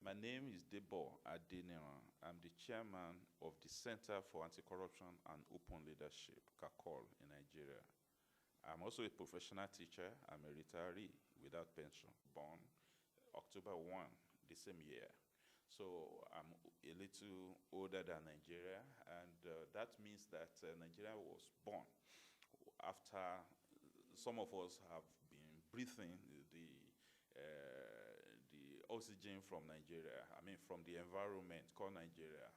My name is Debo Adeniran. I'm the chairman of the Center for Anti-Corruption and Open Leadership, CACOL, in Nigeria. I'm also a professional teacher. I'm a retiree without pension, born October 1, the same year. So I'm a little older than Nigeria, and that means that Nigeria was born after some of us have been breathing the oxygen from Nigeria, from the environment called Nigeria.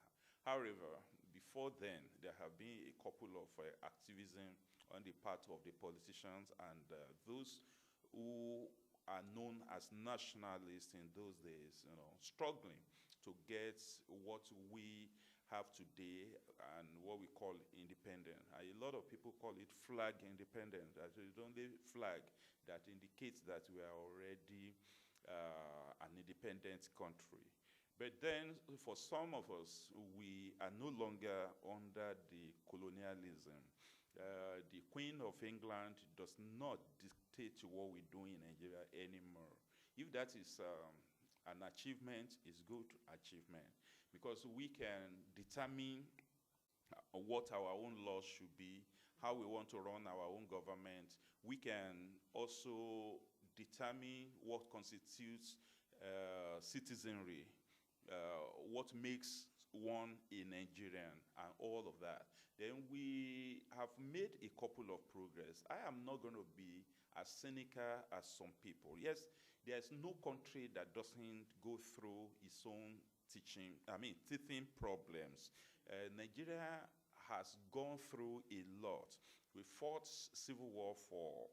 However, before then, there have been a couple of activism on the part of the politicians and those who are known as nationalists in those days, struggling to get what we have today and what we call independent. A lot of people call it flag independent. That is the only flag that indicates that we are already an independent country. But then for some of us, we are no longer under the colonialism. The Queen of England does not dictate what we do in Nigeria anymore. If that is an achievement, it's good achievement, because we can determine what our own laws should be, how we want to run our own government. We can also determine what constitutes citizenry, what makes one a Nigerian, and all of that. Then we have made a couple of progress. I am not going to be as cynical as some people. Yes, there's no country that doesn't go through its own teething problems. Nigeria has gone through a lot. We fought civil war for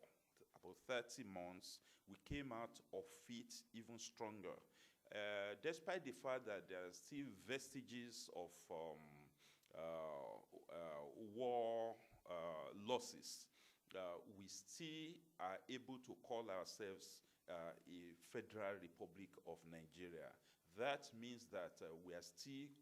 about 30 months. We came out of it even stronger. Despite the fact that there are still vestiges of war losses, we still are able to call ourselves a Federal Republic of Nigeria. That means that we are still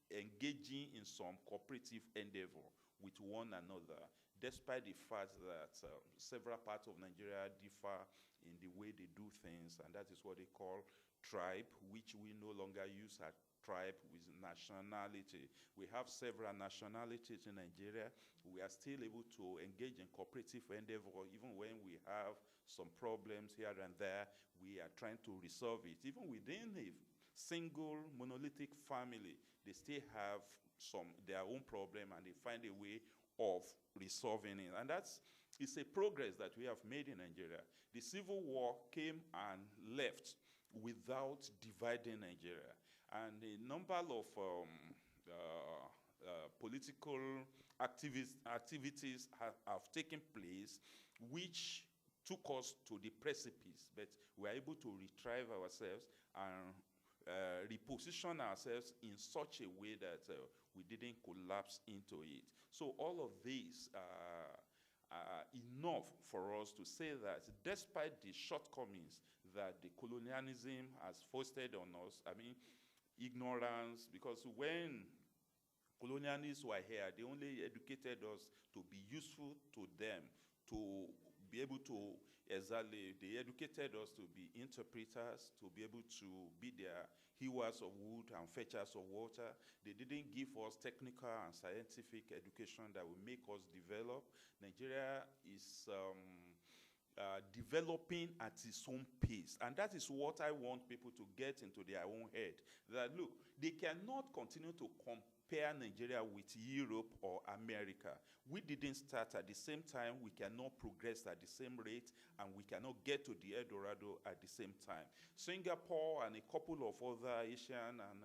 engaging in some cooperative endeavor with one another, despite the fact that several parts of Nigeria differ in the way they do things, and that is what they call tribe, which we no longer use as tribe with nationality. We have several nationalities in Nigeria. We are still able to engage in cooperative endeavor, even when we have some problems here and there. We are trying to resolve it. Even within a single monolithic family, they still have their own problem, and they find a way of resolving it. And it's a progress that we have made in Nigeria. The Civil War came and left without dividing Nigeria. And a number of political activities have taken place, which took us to the precipice, but we are able to retrieve ourselves and reposition ourselves in such a way that we didn't collapse into it. So all of these are enough for us to say that despite the shortcomings that the colonialism has foisted on us, ignorance, because when colonialists were here, they only educated us to be useful to them, to be able to they educated us to be interpreters, to be able to be their hewers of wood and fetchers of water. They didn't give us technical and scientific education that will make us develop. Nigeria is developing at its own pace. And that is what I want people to get into their own head. That, look, they cannot continue to compare Nigeria with Europe or America. We didn't start at the same time. We cannot progress at the same rate, and we cannot get to the Eldorado at the same time. Singapore and a couple of other Asian and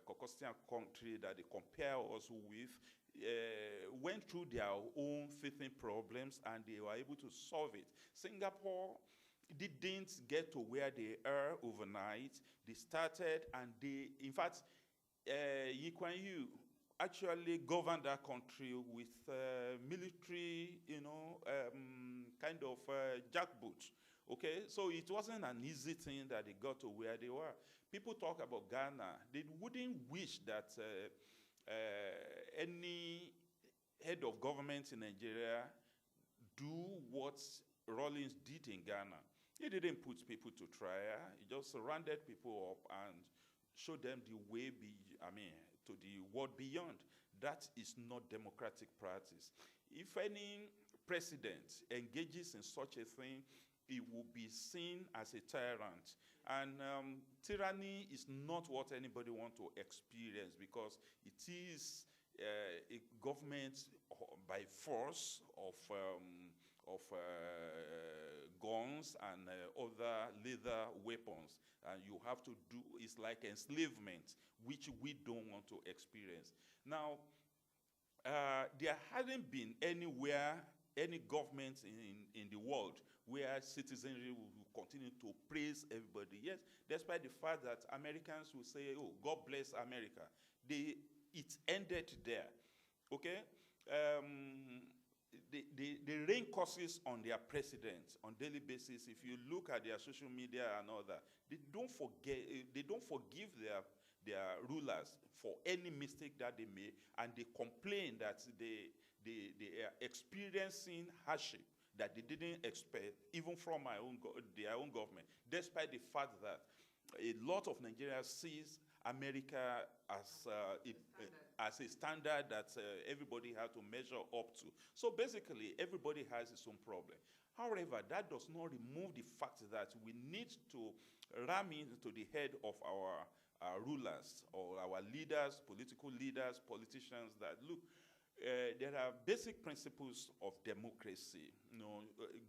Caucasian countries that they compare us with went through their own teething problems, and they were able to solve it. Singapore didn't get to where they are overnight. They started, and in fact, Lee Kuan Yew actually governed that country with military, kind of jackboot. Okay, so it wasn't an easy thing that they got to where they were. People talk about Ghana. They wouldn't wish that any head of government in Nigeria do what Rawlings did in Ghana. He didn't put people to trial. He just rounded people up and show them the way, to the world beyond. That is not democratic practice. If any president engages in such a thing, he will be seen as a tyrant. And tyranny is not what anybody wants to experience, because it is a government by force of guns and other lethal weapons. And you have to do, it's like enslavement, which we don't want to experience. Now, there hasn't been anywhere, any government in the world where citizenry will continue to praise everybody. Yes, despite the fact that Americans will say, oh, God bless America. It ended there, okay? They rain curses on their presidents on daily basis. If you look at their social media and all that, they don't forgive their rulers for any mistake that they made, and they complain that they are experiencing hardship that they didn't expect, even from their own government, despite the fact that a lot of Nigerians sees America as a standard that everybody has to measure up to. So basically, everybody has his own problem. However, that does not remove the fact that we need to ram into the head of our rulers or our leaders, political leaders, politicians, that look, there are basic principles of democracy.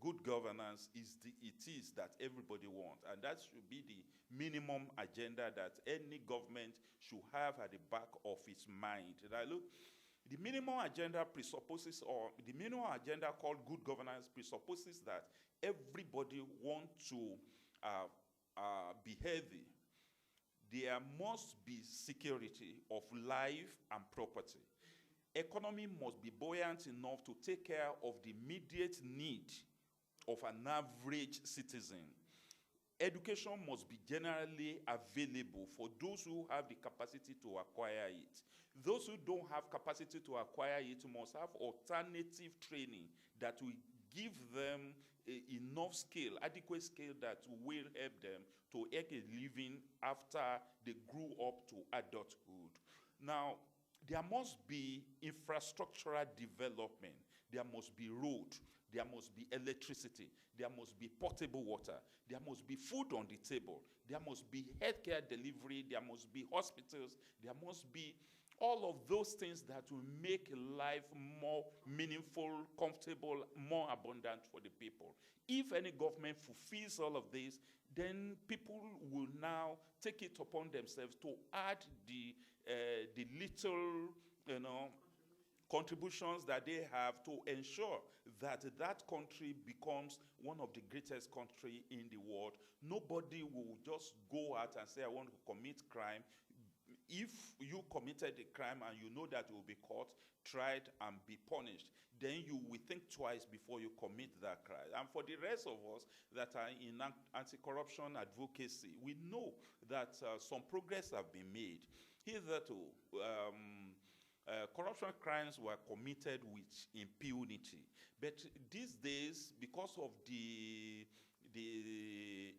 Good governance is that everybody wants, and that should be the minimum agenda that any government should have at the back of its mind. That look, the minimum agenda presupposes, or the minimum agenda called good governance presupposes that everybody wants to be healthy. There must be security of life and property. Economy must be buoyant enough to take care of the immediate need of an average citizen. Education must be generally available for those who have the capacity to acquire it. Those who don't have capacity to acquire it must have alternative training that will give them enough skill, adequate skill, that will help them to earn a living after they grew up to adulthood. Now, there must be infrastructural development. There must be road. There must be electricity. There must be potable water. There must be food on the table. There must be healthcare delivery. There must be hospitals. There must be all of those things that will make life more meaningful, comfortable, more abundant for the people. If any government fulfills all of this, then people will now take it upon themselves to add the little, contributions that they have to ensure that that country becomes one of the greatest countries in the world. Nobody will just go out and say, I want to commit crime. If you committed a crime and you know that you will be caught, tried, and be punished, then you will think twice before you commit that crime. And for the rest of us that are in anti-corruption advocacy, we know that some progress have been made. Hitherto, corruption crimes were committed with impunity. But these days, because of the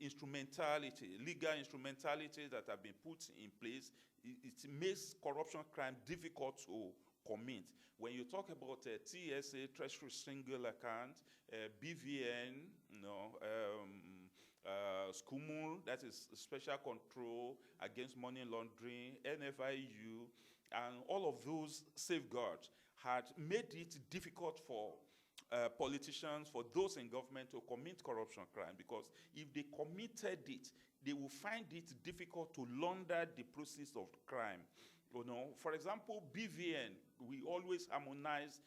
instrumentality, legal instrumentality that have been put in place, it makes corruption crime difficult to commit. When you talk about TSA, Treasury Single Account, BVN, SCUMUL, that is Special Control Against Money Laundering, NFIU, and all of those safeguards had made it difficult for politicians, for those in government, to commit corruption crime, because if they committed it, they will find it difficult to launder the process of crime. For example, BVN, we always harmonize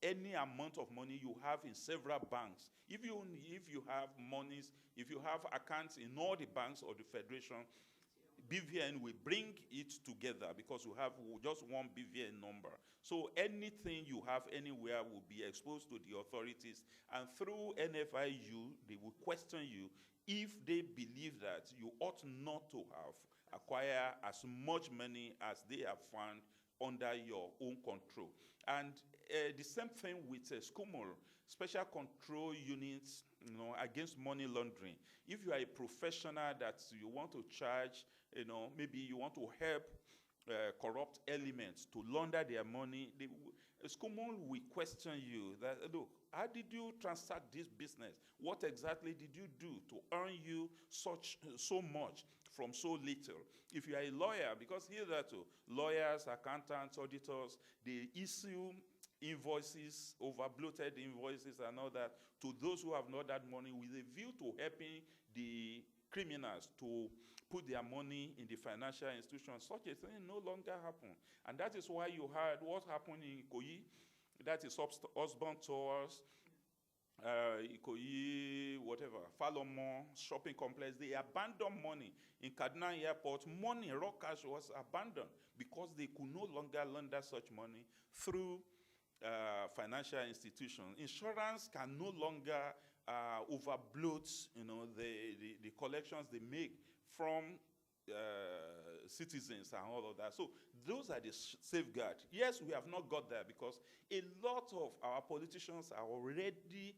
any amount of money you have in several banks. If you have monies, if you have accounts in all the banks of the Federation, BVN will bring it together, because you have just one BVN number. So anything you have anywhere will be exposed to the authorities, and through NFIU, they will question you if they believe that you ought not to have acquired as much money as they have found under your own control. And the same thing with SCUMUL, Special Control Units, against money laundering. If you are a professional that you want to charge maybe you want to help corrupt elements to launder their money, Skumul will question you that, look, how did you transact this business? What exactly did you do to earn you so much from so little? If you are a lawyer, because here that too, lawyers, accountants, auditors, they issue invoices, over bloated invoices and all that, to those who have not that money with a view to helping the criminals to put their money in the financial institution. Such a thing no longer happen. And that is why you heard what happened in Ikoyi, that is Osborne Towers, Ikoyi, whatever, Falomon, shopping complex. They abandoned money. In Kaduna Airport, money, raw cash was abandoned because they could no longer launder such money through financial institutions. Insurance can no longer overbloat, the collections they make from citizens and all of that. So those are the safeguards. Yes, we have not got there because a lot of our politicians are already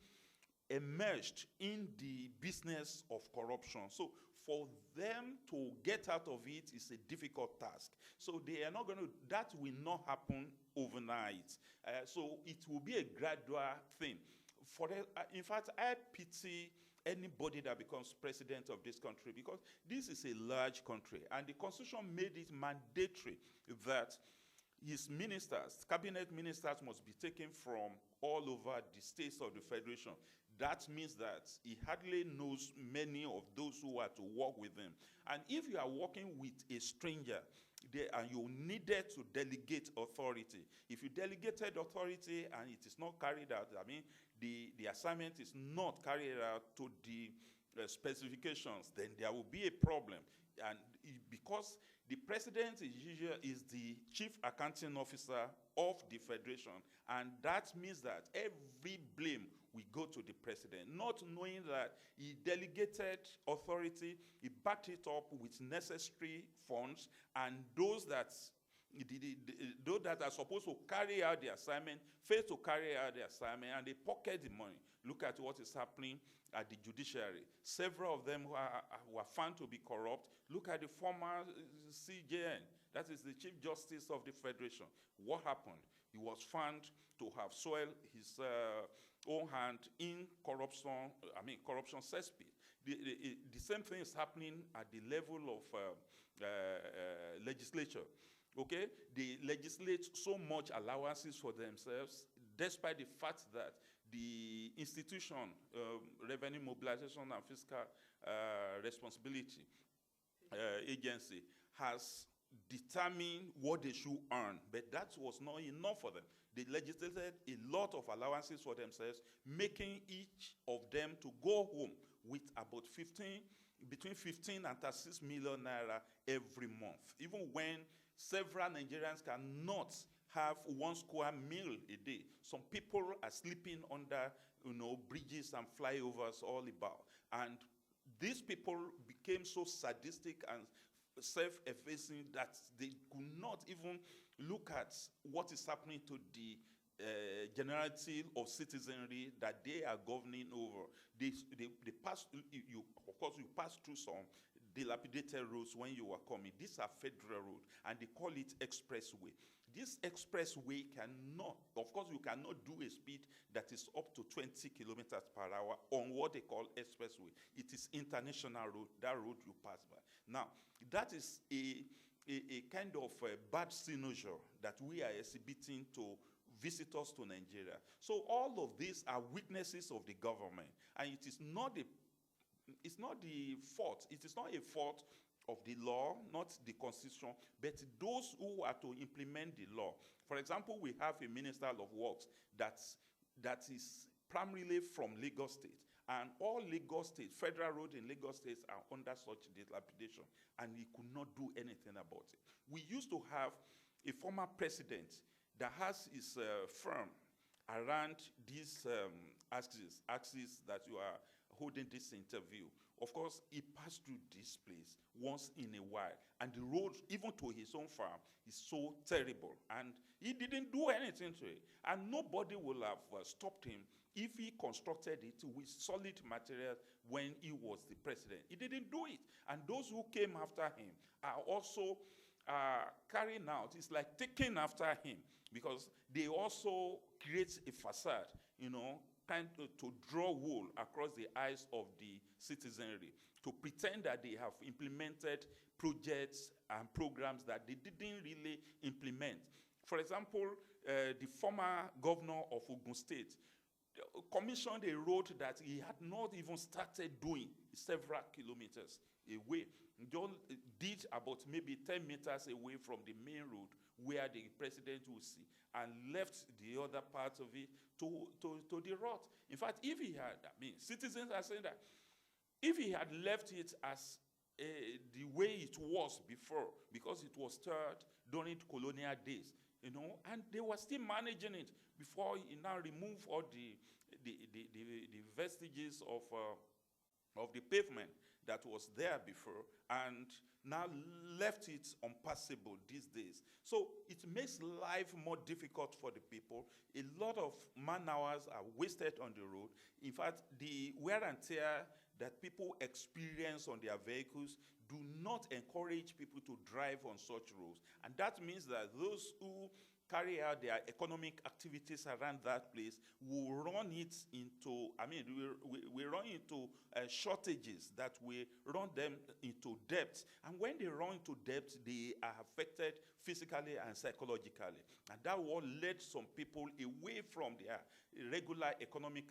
emerged in the business of corruption. So for them to get out of it is a difficult task. So they are not going to, that will not happen overnight. So it will be a gradual thing. In fact, I pity anybody that becomes president of this country because this is a large country and the constitution made it mandatory that his ministers, cabinet ministers, must be taken from all over the states of the federation. That means that he hardly knows many of those who are to work with him. And if you are working with a stranger and you needed to delegate authority, if you delegated authority and it is not carried out, I mean, the assignment is not carried out to the specifications, then there will be a problem. And because the president is the chief accounting officer of the federation, and that means that every blame will go to the president, not knowing that he delegated authority, he backed it up with necessary funds, and those that are supposed to carry out the assignment fail to carry out the assignment, and they pocket the money. Look at what is happening at the judiciary. Several of them were found to be corrupt. Look at the former CJN, that is the Chief Justice of the Federation. What happened? He was found to have soiled his own hand in corruption cesspit. The same thing is happening at the level of legislature. Okay, they legislate so much allowances for themselves, despite the fact that the institution, Revenue Mobilization and Fiscal Responsibility Agency, has determined what they should earn, but that was not enough for them. They legislated a lot of allowances for themselves, making each of them to go home with about between 15 and 36 million naira every month, even when several Nigerians cannot have 1 square meal a day. Some people are sleeping under, bridges and flyovers all about. And these people became so sadistic and self-effacing that they could not even look at what is happening to the generality of citizenry that they are governing over. They pass, of course, you pass through some dilapidated roads when you are coming. These are federal roads, and they call it expressway. This expressway cannot, of course, you cannot do a speed that is up to 20 kilometers per hour on what they call expressway. It is international road, that road you pass by. Now, that is a kind of a bad signature that we are exhibiting to visitors to Nigeria. So all of these are weaknesses of the government, and it is not the fault. It is not a fault of the law, not the constitution, but those who are to implement the law. For example, we have a minister of works that is primarily from Lagos State, and all Lagos State, federal roads in Lagos State are under such dilapidation, and he could not do anything about it. We used to have a former president that has his firm around these axes that you are holding this interview Of course, he passed through this place once in a while, and the road, even to his own farm, is so terrible, and he didn't do anything to it, and nobody will have stopped him if he constructed it with solid materials when he was the president. He didn't do it, and those who came after him are also carrying out, it's like taking after him, because they also create a facade, kind of to draw wool across the eyes of the citizenry, to pretend that they have implemented projects and programs that they didn't really implement. For example, the former governor of Ogun State commissioned a road that he had not even started doing several kilometers away. John did about maybe 10 meters away from the main road where the president will see, and left the other part of it to the rot. In fact, if he had, citizens are saying that if he had left it as the way it was before, because it was started during colonial days, and they were still managing it before he now removed all the vestiges of the pavement that was there before, and now left it unpassable these days. So it makes life more difficult for the people. A lot of man hours are wasted on the road. In fact, the wear and tear that people experience on their vehicles do not encourage people to drive on such roads. And that means that those who carry out their economic activities around that place will run it into, we run into shortages that will run them into debt. And when they run into debt, they are affected physically and psychologically. And that will lead some people away from their regular economic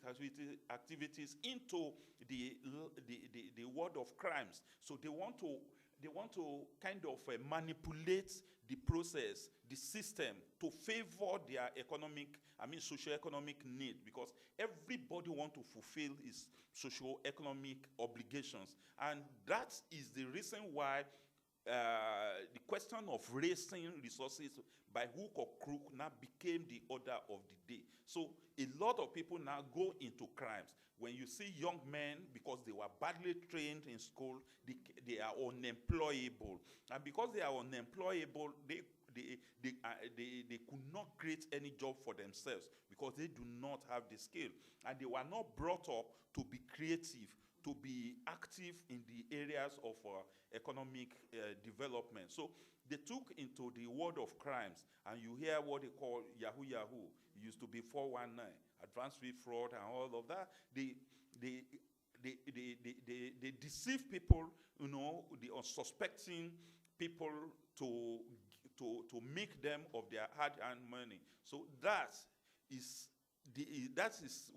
activities into the world of crimes. So they want to kind of manipulate the process, the system, to favor their socio-economic need, because everybody wants to fulfill his socio-economic obligations. And that is the reason why the question of raising resources by hook or crook now became the order of the day. So a lot of people now go into crimes. When you see young men, because they were badly trained in school, they are unemployable. And because they are unemployable, they could not create any job for themselves because they do not have the skill. And they were not brought up to be creative, to be active in the areas of economic development. So they took into the world of crimes, and you hear what they call Yahoo Yahoo. It used to be 419, advanced fee fraud, and all of that. They deceive people, the unsuspecting people to make them of their hard-earned money. So that is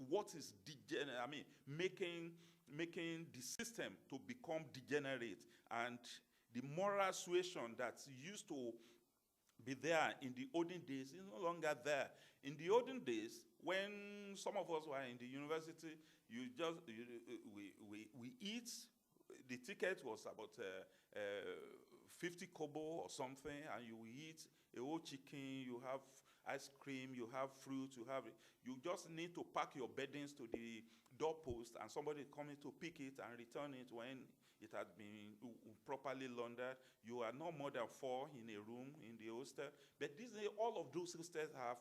what is making the system to become degenerate, and the moral suasion that used to be there in the olden days is no longer there. In the olden days, when some of us were in the university, we eat. The ticket was about 50 kobo or something, and you eat a whole chicken, you have ice cream, you have fruit, you just need to pack your beddings to the doorpost, and somebody coming to pick it and return it when it had been properly laundered. You are no more than 4 in a room in the hostel. But all of those hostels have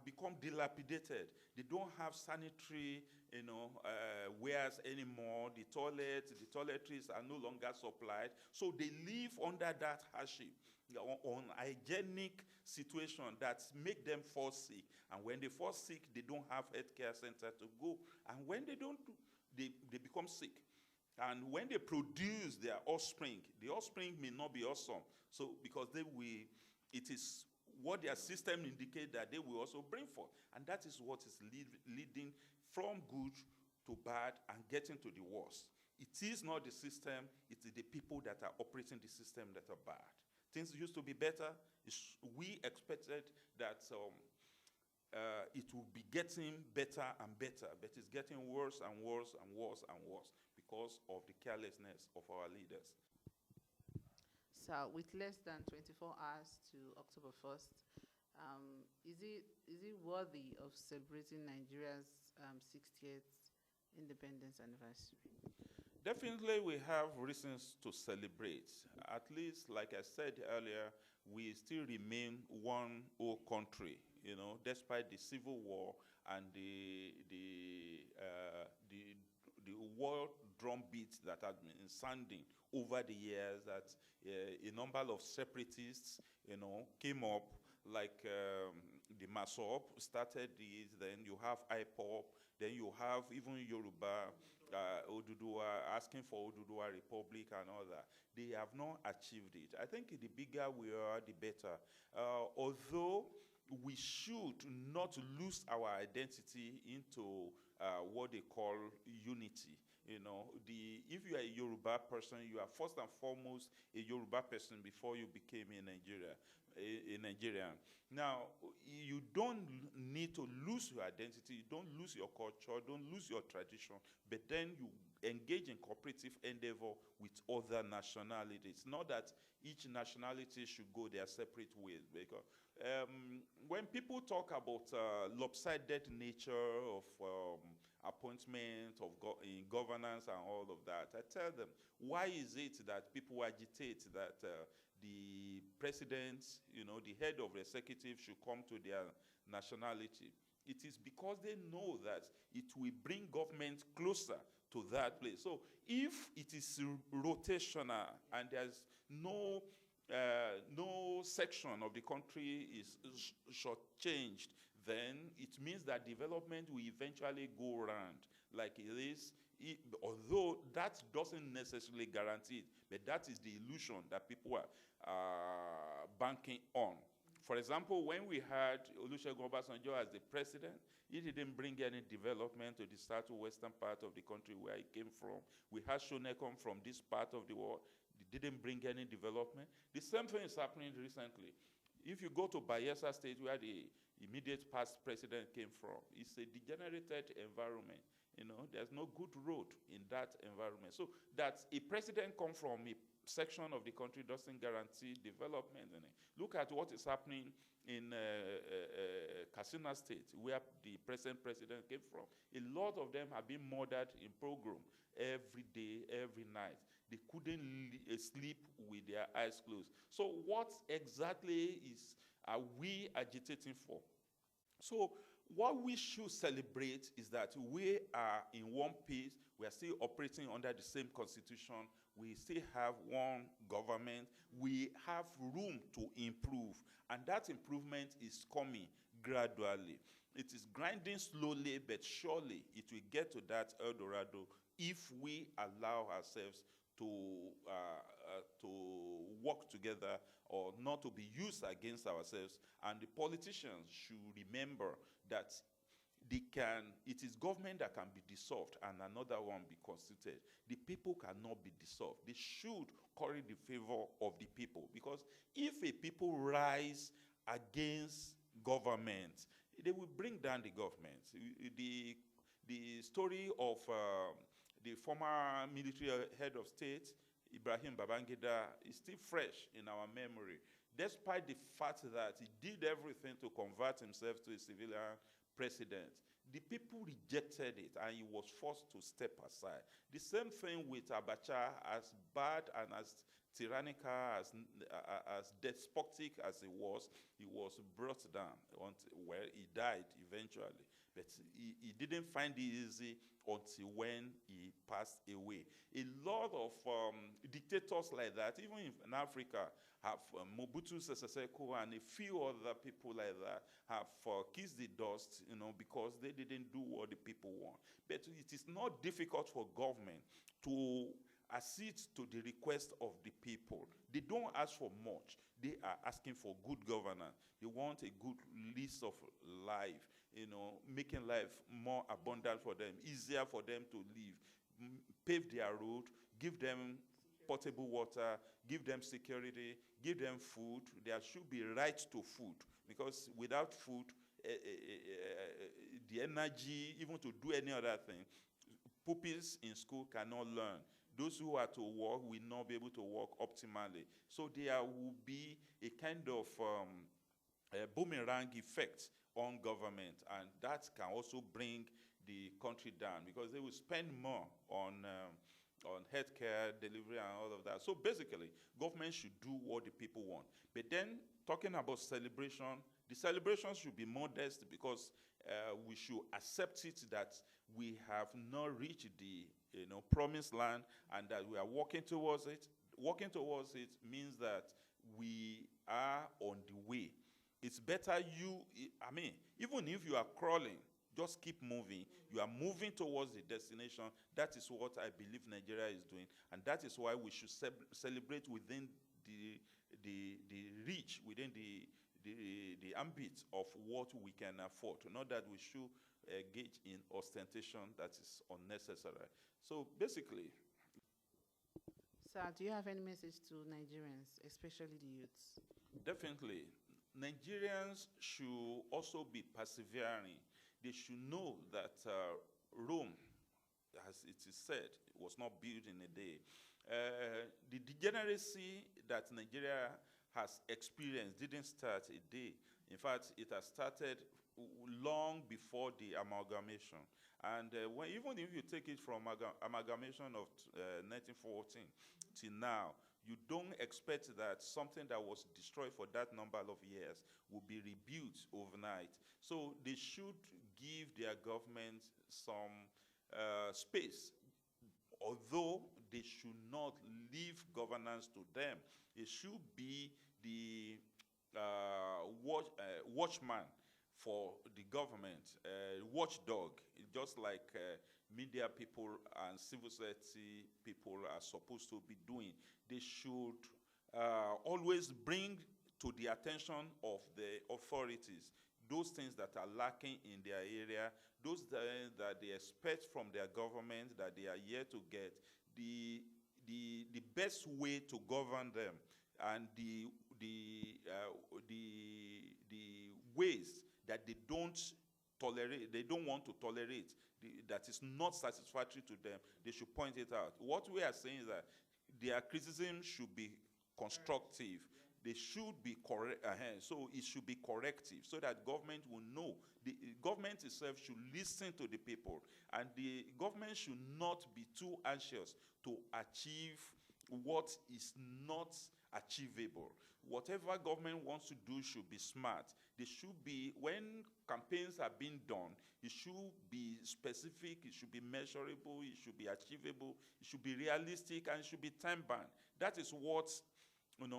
become dilapidated. They don't have sanitary, wares anymore. The toiletries are no longer supplied. So they live under that hardship, unhygienic situation that make them fall sick. And when they fall sick, they don't have healthcare center to go. And when they don't, they become sick. And when they produce their offspring, the offspring may not be awesome. So because it is what their system indicates that they will also bring forth. And that is what is leading from good to bad and getting to the worst. It is not the system, it is the people that are operating the system that are bad. Things used to be better. We expected that it will be getting better and better, but it's getting worse and worse and worse and worse because of the carelessness of our leaders. So with less than 24 hours to October 1st, is it worthy of celebrating Nigeria's 60th independence anniversary? Definitely, we have reasons to celebrate. At least, like I said earlier, we still remain one whole country, despite the civil war and the war drumbeat that has been sounding over the years, that a number of separatists, came up, like the Masop started this, then you have IPOP, then you have even Yoruba, Oduduwa, asking for Oduduwa Republic and all that. They have not achieved it. I think the bigger we are, the better. Although we should not lose our identity into what they call unity. If you are a Yoruba person, you are first and foremost a Yoruba person before you became a Nigerian. Now, you don't need to lose your identity, you don't lose your culture, don't lose your tradition, but then you engage in cooperative endeavor with other nationalities. Not that each nationality should go their separate ways, because when people talk about lopsided nature of appointment in governance and all of that, I tell them, why is it that people agitate that the president, the head of the executive should come to their nationality? It is because they know that it will bring government closer to that place. So if it is rotational and there's no section of the country is shortchanged, then it means that development will eventually go round like it is. Although that doesn't necessarily guarantee it, but that is the illusion that people are banking on. For example, when we had Olusegun Obasanjo as the president, he didn't bring any development to the southwestern part of the country where he came from. We had Shonekom from this part of the world. They didn't bring any development. The same thing is happening recently. If you go to Bayelsa State, where the immediate past president came from, it's a degenerated environment. There's no good road in that environment. So that a president come from a section of the country doesn't guarantee development in it. Look at what is happening in Katsina State, where the present president came from. A lot of them have been murdered in pogrom every day, every night. They couldn't sleep with their eyes closed. So what exactly are we agitating for? So what we should celebrate is that we are in one piece. We are still operating under the same constitution. We still have one government. We have room to improve. And that improvement is coming gradually. It is grinding slowly, but surely it will get to that El Dorado if we allow ourselves to work together, or not to be used against ourselves. And the politicians should remember that it is government that can be dissolved and another one be constituted. The people cannot be dissolved. They should curry the favor of the people, because if a people rise against government, they will bring down the government. The story of the former military head of state, Ibrahim Babangida, is still fresh in our memory, despite the fact that he did everything to convert himself to a civilian president. The people rejected it, and he was forced to step aside. The same thing with Abacha, as bad and as tyrannical, as despotic as he was brought down. Well, he died eventually, but he didn't find it easy until when he passed away. A lot of dictators like that, even in Africa, have Mobutu Sese Seko and a few other people like that have kissed the dust, because they didn't do what the people want. But it is not difficult for government to accede to the request of the people. They don't ask for much. They are asking for good governance. They want a good lease of life, making life more abundant for them, easier for them to live, pave their road, give them potable water, give them security, give them food. There should be right to food, because without food, the energy, even to do any other thing, pupils in school cannot learn. Those who are to work will not be able to work optimally. So there will be a kind of boomerang effect on government, and that can also bring the country down, because they will spend more on healthcare delivery and all of that. So basically, government should do what the people want. But then, talking about celebration, the celebration should be modest because we should accept it that we have not reached the promised land and that we are working towards it. Working towards it means that we are on the way. It's better even if you are crawling, just keep moving. You are moving towards the destination. That is what I believe Nigeria is doing, and that is why we should celebrate within the reach, within the ambit of what we can afford. Not that we should engage in ostentation that is unnecessary. So basically, Sir, do you have any message to Nigerians, especially the youths? definitely, Nigerians should also be persevering. They should know that Rome, as it is said, was not built in a day. The degeneracy that Nigeria has experienced didn't start a day. In fact, it has started long before the amalgamation. And even if you take it from amalgamation of 1914 till now, you don't expect that something that was destroyed for that number of years will be rebuilt overnight. So they should give their government some space, although they should not leave governance to them. It should be the watchman for the government, watchdog, just like media people and civil society people are supposed to be doing. They should always bring to the attention of the authorities those things that are lacking in their area, those that they expect from their government that they are here to get, the best way to govern them, and the ways that they don't want to tolerate, that is not satisfactory to them. They should point it out. What we are saying is that their criticism should be constructive. They should be correct. So it should be corrective, so that government will know. The government itself should listen to the people, and the government should not be too anxious to achieve what is not achievable. Whatever government wants to do should be smart. They should be, when campaigns are being done, it should be specific, it should be measurable, it should be achievable, it should be realistic, and it should be time-bound. That is what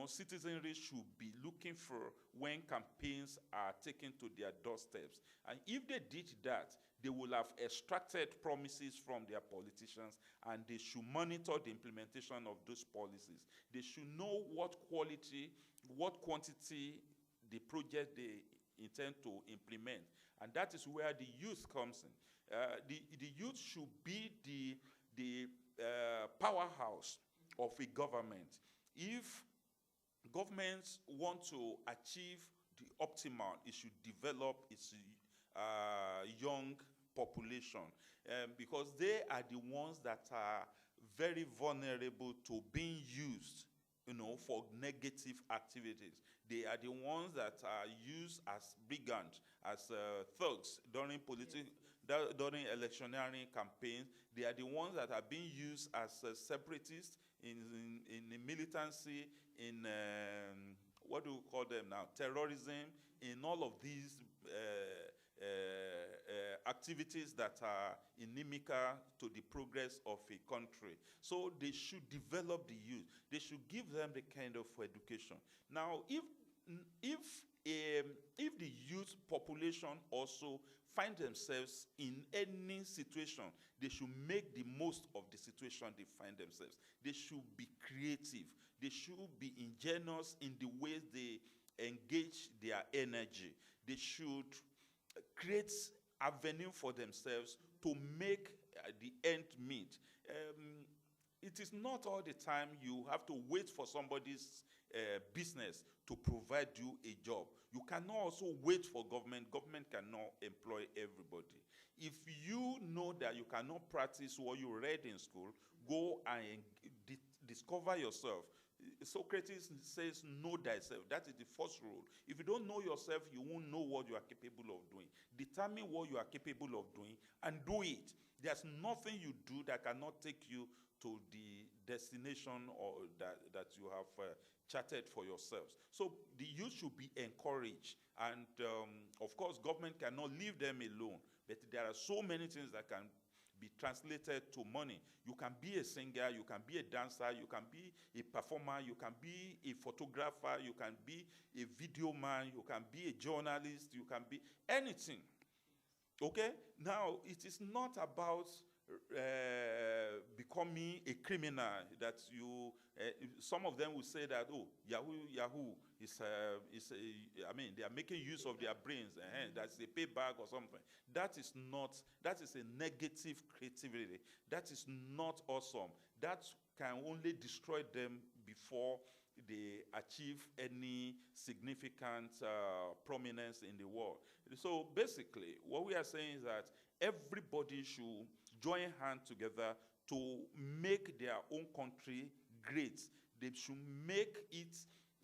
citizenry should be looking for when campaigns are taken to their doorsteps. And if they did that, they will have extracted promises from their politicians, and they should monitor the implementation of those policies. They should know what quality, what quantity the project they intend to implement. And that is where the youth comes in. The youth should be the powerhouse of a government. If governments want to achieve the optimal, it should develop its young population, because they are the ones that are very vulnerable to being used, for negative activities. They are the ones that are used as brigands, as thugs during during electioneering campaigns. They are the ones that are being used as separatists in the militancy, in what do we call them now? Terrorism, in all of these activities that are inimical to the progress of a country. So they should develop the youth. They should give them the kind of education. Now, if the youth population also find themselves in any situation, they should make the most of the situation they find themselves. They should be creative. They should be ingenious in the ways they engage their energy. They should create avenue for themselves to make the end meet. It is not all the time you have to wait for somebody's business to provide you a job. You cannot also wait for government. Government cannot employ everybody. If you know that you cannot practice what you read in school, go and discover yourself. Socrates says, know thyself. That is the first rule. If you don't know yourself, you won't know what you are capable of doing. Determine what you are capable of doing and do it. There's nothing you do that cannot take you to the destination or that you have charted for yourselves. So the youth should be encouraged. And of course, government cannot leave them alone. But there are so many things that can be translated to money. You can be a singer, you can be a dancer, you can be a performer, you can be a photographer, you can be a video man, you can be a journalist, you can be anything. Okay? Now, it is not about becoming a criminal that you, some of them will say that, oh, Yahoo is I mean, they are making use of their brains, that's a payback or something. That is a negative creativity. That is not awesome. That can only destroy them before they achieve any significant prominence in the world. So basically, what we are saying is that everybody should join hands together to make their own country great. They should make it,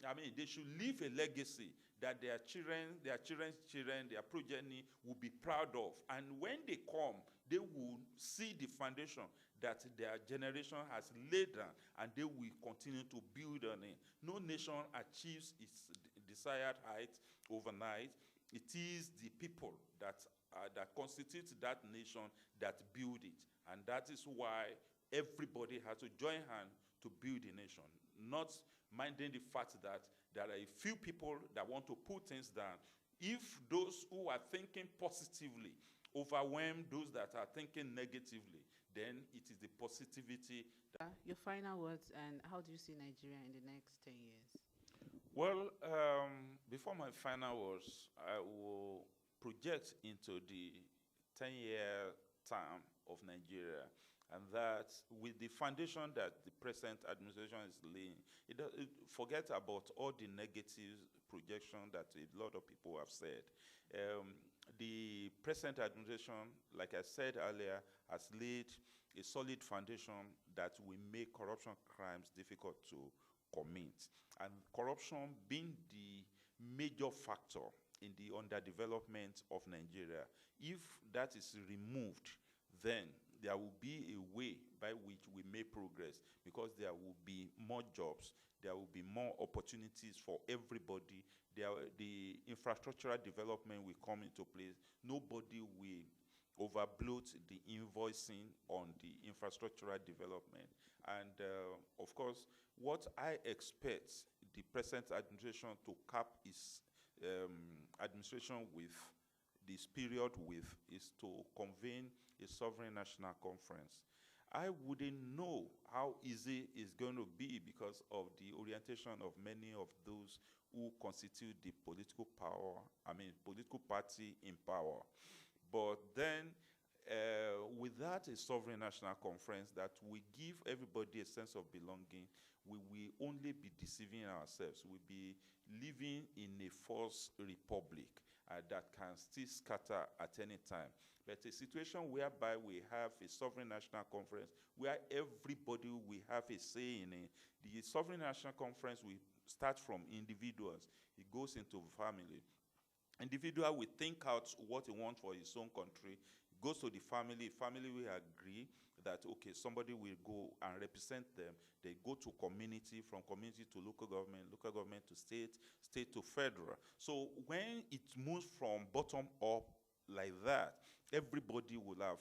I mean, they should leave a legacy that their children, their children's children, their progeny will be proud of. And when they come, they will see the foundation that their generation has laid down, and they will continue to build on it. No nation achieves its desired height overnight. It is the people that constitute that nation that build it. And that is why everybody has to join hands to build a nation, not minding the fact that there are a few people that want to put things down. If those who are thinking positively overwhelm those that are thinking negatively, then it is the positivity. Your final words, and how do you see Nigeria in the next 10 years? Well, before my final words, I will project into the 10-year term of Nigeria, and that with the foundation that the present administration is laying, forget about all the negative projections that a lot of people have said. The present administration, like I said earlier, has laid a solid foundation that will make corruption crimes difficult to commit. And corruption being the major factor in the underdevelopment of Nigeria, if that is removed, then there will be a way by which we make progress, because there will be more jobs, there will be more opportunities for everybody. The infrastructural development will come into place. Nobody will overbloat the invoicing on the infrastructural development. And of course, what I expect the present administration to cap its administration with, this period with, is to convene a sovereign national conference. I wouldn't know how easy it's going to be because of the orientation of many of those who constitute the political power, political party in power. But then, without a sovereign national conference that will give everybody a sense of belonging, we will only be deceiving ourselves. We'll be living in a false republic that can still scatter at any time. But a situation whereby we have a sovereign national conference where everybody will have a say in it. The sovereign national conference will start from individuals. It goes into family. Individual will think out what he wants for his own country. It goes to the family. Family will agree that, okay, somebody will go and represent them. They go to community, from community to local government to state, state to federal. So when it moves from bottom up like that, everybody will have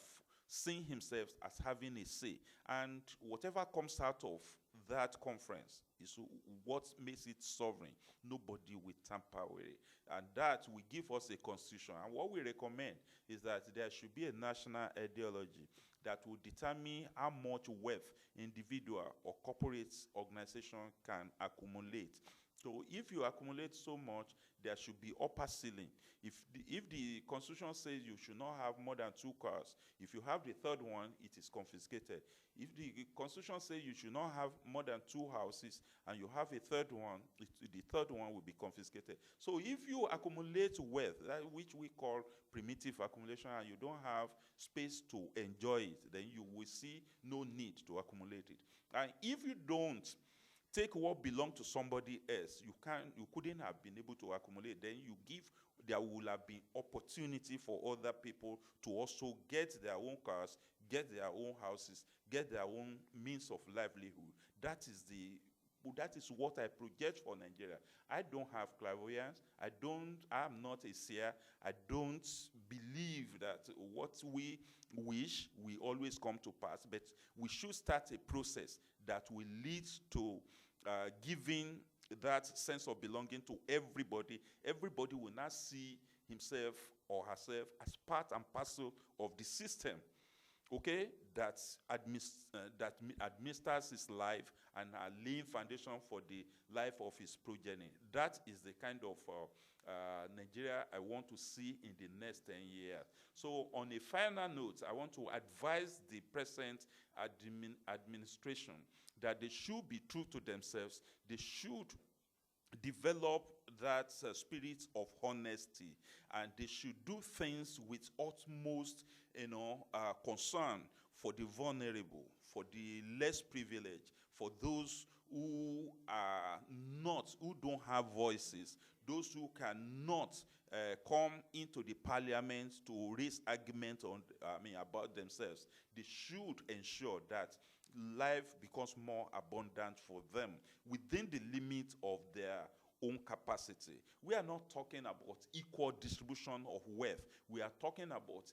seen himself as having a say. And whatever comes out of that conference is what makes it sovereign. Nobody will tamper with it. And that will give us a constitution. And what we recommend is that there should be a national ideology that will determine how much wealth individual or corporate organization can accumulate. So if you accumulate so much, there should be upper ceiling. If the constitution says you should not have more than 2 cars, if you have the third one, it is confiscated. If the constitution says you should not have more than 2 houses and you have a third one, the third one will be confiscated. So if you accumulate wealth, which we call primitive accumulation, and you don't have space to enjoy it, then you will see no need to accumulate it. And if you don't take what belonged to somebody else. You couldn't have been able to accumulate. Then you give, there will have been opportunity for other people to also get their own cars, get their own houses, get their own means of livelihood. That is what I project for Nigeria. I don't have clairvoyance. I'm not a seer. I don't believe that what we wish will always come to pass, but we should start a process that will lead to giving that sense of belonging to everybody. Everybody will not see himself or herself as part and parcel of the system, okay, that administers his life and are laying foundation for the life of his progeny. That is the kind of Nigeria I want to see in the next 10 years. So on a final note, I want to advise the present administration that they should be true to themselves. They should develop that spirit of honesty, and they should do things with utmost concern for the vulnerable, for the less privileged, for those who don't have voices, those who cannot come into the parliament to raise arguments about themselves. They should ensure that life becomes more abundant for them within the limit of their own capacity. We are not talking about equal distribution of wealth. We are talking about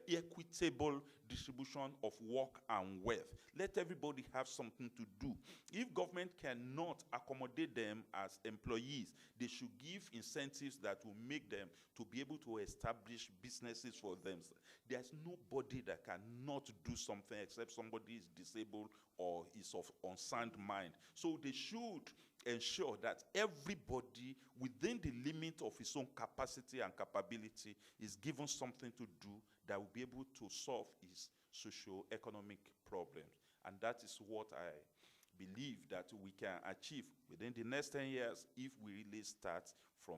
equitable distribution of work and wealth. Let everybody have something to do. If government cannot accommodate them as employees, they should give incentives that will make them to be able to establish businesses for themselves. There's nobody that cannot do something except somebody is disabled or is of unsound mind. So they should ensure that everybody within the limit of his own capacity and capability is given something to do that will be able to solve his socio-economic problems. And that is what I believe that we can achieve within the next 10 years if we really start from